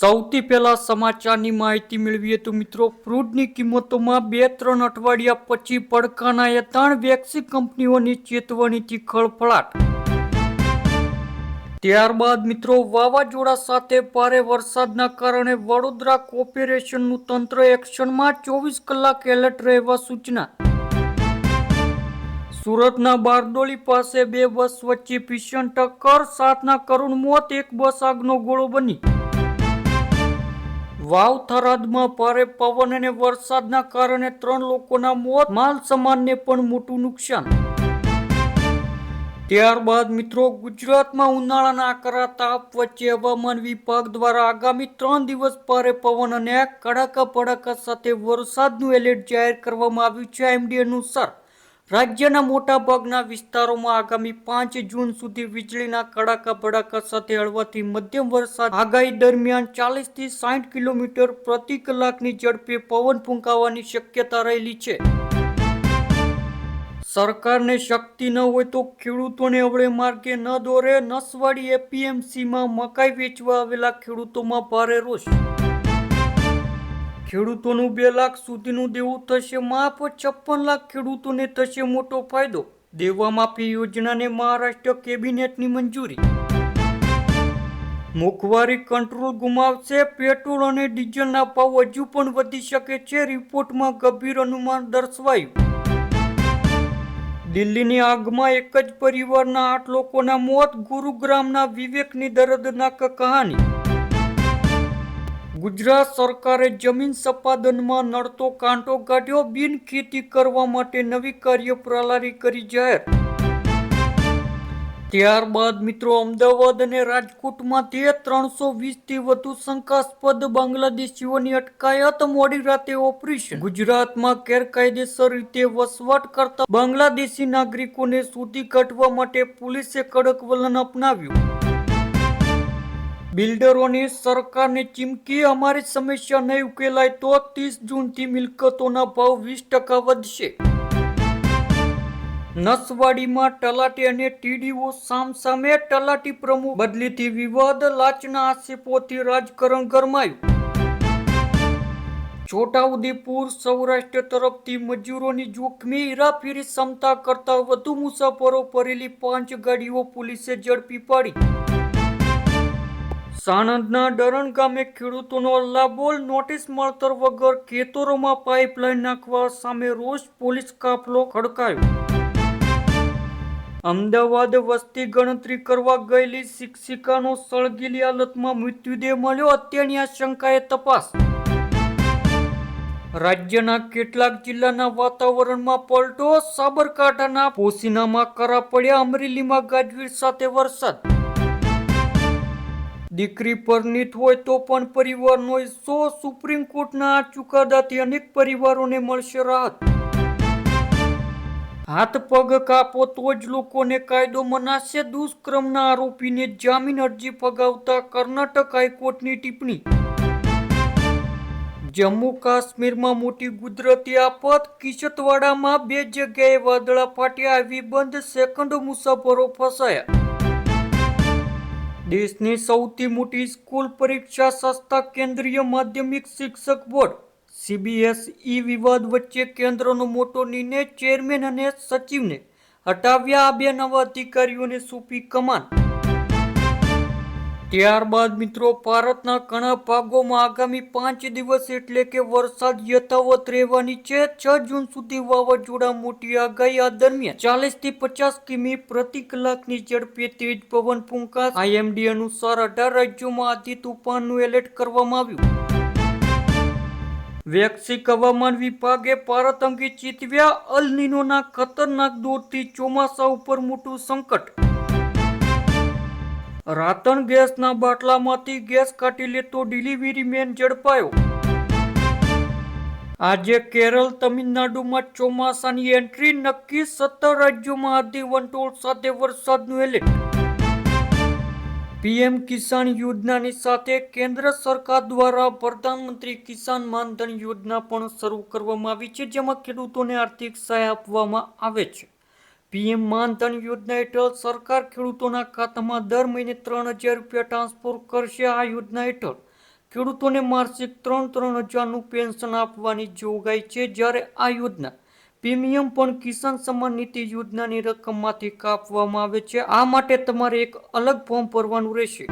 સૌથી પહેલા સમાચારની માહિતી મેળવીએ તો મિત્રો ફ્રૂટની કિંમતોમાં 2-3 અઠવાડિયા પછી પડકાના 3 વેક્સી કંપનીઓની ચેતવણીથી ખળભળાટ. ત્યારબાદ મિત્રો વાવાઝોડા સાથે ભારે વરસાદના કારણે વડોદરા કોર્પોરેશનનું તંત્ર એક્શનમાં 24 કલાક એલર્ટ રહેવા સૂચના. સુરતના બારડોલી પાસે 2 બસ વચ્ચે ભીષણ ટક્કર, 7ના કરુણ મોત, 1 બસ આગનો ગોળો બની. વાવ થરાદમાં ભારે પવન અને વરસાદના કારણે 3 લોકોના મોત, માલ સામાનને પણ મોટું નુકસાન. ત્યારબાદ મિત્રો ગુજરાતમાં ઉનાળાના આકરા તાપ વચ્ચે હવામાન વિભાગ દ્વારા આગામી 3 દિવસ ભારે પવન અને કડાકા ભડાકા સાથે વરસાદનું એલર્ટ જાહેર કરવામાં આવ્યું છે. આઈએમડી અનુસાર રાજ્યના મોટા ભાગના વિસ્તારોમાં આગામી 5 જૂન સુધી વીજળીના કડાકા ભડાકા સાથે હળવાથી મધ્યમ વરસાદ આગાહી દરમિયાન 40 થી 60 કિલોમીટર પ્રતિ કલાકની ઝડપે પવન ફૂંકાવાની શક્યતા રહેલી છે. સરકારને શક્તિ ન હોય તો ખેડૂતોને અવળે માર્ગે ન દોરે. નસવાડી એપીએમસીમાં મકાઈ વેચવા આવેલા ખેડૂતોમાં ભારે રોષ. ખેડૂતોનું 2 લાખ સુધીનું દેવું થશે માફ, 56 લાખ ખેડૂતોને થશે મોટો ફાયદો. દેવા માફી યોજનાને મહારાષ્ટ્ર કેબિનેટની મંજૂરી. મોંઘવારી કંટ્રોલ ગુમાવશે, પેટ્રોલ અને ડીઝલના ભાવ હજુ પણ વધી શકે છે, રિપોર્ટમાં ગંભીર અનુમાન દર્શાવાયું. દિલ્હીની આગમાં એક જ પરિવારના 8 લોકોના મોત, ગુરુગ્રામના વિવેકની દર્દનાક કહાની. ગુજરાત સરકારે જમીન સંપાદનમાં નડતો કાંટો કાઢ્યો, બિન ખેતી કરવા માટે નવી કાર્યપ્રણાલી કરી જાહેર. ત્યારબાદ મિત્રો અમદાવાદ અને રાજકોટમાંથી 320થી વધુ શંકાસ્પદ બાંગ્લાદેશીઓની અટકાયત, મોડી રાતે ઓપરેશન. ગુજરાતમાં ગેરકાયદેસર રીતે વસવાટ કરતા બાંગ્લાદેશી નાગરિકોને શોધી કાઢવા માટે પોલીસે કડક વલણ અપનાવ્યું. બિલ્ડરોની સરકારને ચીમકી, અમારી સમસ્યા નહીં ઉકેલાય તો 30 જૂનથી મિલકતોના ભાવ 20% વધશે. નસવાડીમાં તલાટી અને ટીડીઓ સામસામે, તલાટી પ્રમુખ બદલીથી વિવાદ, લાંચના આક્ષેપોથી રાજકારણ ગરમાયું. છોટાઉદેપુર સૌરાષ્ટ્ર તરફથી મજૂરોની જોખમી હેરાફેરી, ક્ષમતા કરતાં વધુ મુસાફરો ભરેલી 5 ગાડીઓ પોલીસે ઝડપી પાડી. સાણંદના ડરણ ગામે ખેડૂતોનો હલ્લાબોલ, નોટિસ મળતર વગર ખેતરોમાં પાઇપલાઇન નાખવા સામે રોષ, પોલીસ કાફલો ખડકાયો. અમદાવાદ વસ્તી ગણતરી કરવા ગયેલી શિક્ષિકાનો સળગેલી હાલતમાં મૃતદેહ મળ્યો, હત્યાની આશંકાએ તપાસ. રાજ્યના કેટલાક જિલ્લાના વાતાવરણમાં પલટો, સાબરકાંઠાના પોશીનામાં કરા પડ્યા, અમરેલીમાં ગાજવીજ સાથે વરસાદ. દીકરી પરણિત હોય તો પણ પરિવારનો હિસ્સો, સુપ્રીમ કોર્ટના આ ચુકાદાથી અનેક પરિવારોને મળશે રાહત. હાથ પગ કાપો તો જ લોકોને કાયદો મનાશે, દુષ્કર્મના આરોપીને જામીન અરજી ફગાવતા કર્ણાટક હાઈકોર્ટની ટિપ્પણી. જમ્મુ કાશ્મીરમાં મોટી કુદરતી આફત, કિશતવાડામાં 2 જગ્યાએ વાદળા ફાટ્યા, હાઈવે બંધ, સેંકડો મુસાફરો ફસાયા. દેશની સૌથી મોટી સ્કૂલ પરીક્ષા સંસ્થા કેન્દ્રીય માધ્યમિક શિક્ષક બોર્ડ સીબીએસઈ વિવાદ વચ્ચે કેન્દ્રનો મોટો નિર્ણય, ચેરમેન અને સચિવને હટાવ્યા, આ 2 નવા અધિકારીઓને સોંપી કમાન. ત્યારબાદ મિત્રો ભારતના ઘણા ભાગોમાં આગામી 5 દિવસ એટલે કે વરસાદ યથાવત રહેવાની છે. 6 જૂન સુધી વાવાઝોડા મોટી આગાહી. આ દરમિયાન 40 થી 50 કિમી પ્રતિ કલાકની ઝડપે તેજ પવન ફૂંકાશે. આઈએમડી અનુસાર 18 રાજ્યોમાં આંધી તૂફાનનું એલર્ટ કરવામાં આવ્યું. વૈશ્વિક હવામાન વિભાગે ભારત અંગે ચેતવ્યા, અલ નીનોના ખતરનાક દોરથી ચોમાસા ઉપર મોટું સંકટ. રાતણ ગેસના બાટલામાંથી ગેસ કાઢી લેતો ડિલિવરી મેન ઝડપાયો. આજે કેરળ, તમિલનાડુમાં ચોમાસાની એન્ટ્રી નક્કી. 17 રાજ્યોમાં આંધી વંટોળ સાથે વરસાદનું એલર્ટ. પીએમ કિસાન યોજનાની સાથે કેન્દ્ર સરકાર દ્વારા પ્રધાનમંત્રી કિસાન માનધન યોજના પણ શરૂ કરવામાં આવી છે, જેમાં ખેડૂતોને આર્થિક સહાય આપવામાં આવે છે. પીએમ માનધન યોજના હેઠળ સરકાર ખેડૂતોના ખાતામાં દર મહિને 3000 રૂપિયા ટ્રાન્સફર કરશે. આ યોજના હેઠળ ખેડૂતોને માસિક 3-3 હજારનું પેન્શન આપવાની જોગવાઈ છે, જ્યારે આ યોજના પ્રીમિયમ પણ કિસાન સન્માન નિધિ યોજનાની રકમમાંથી કાપવામાં આવે છે. આ માટે તમારે એક અલગ ફોર્મ ભરવાનું રહેશે.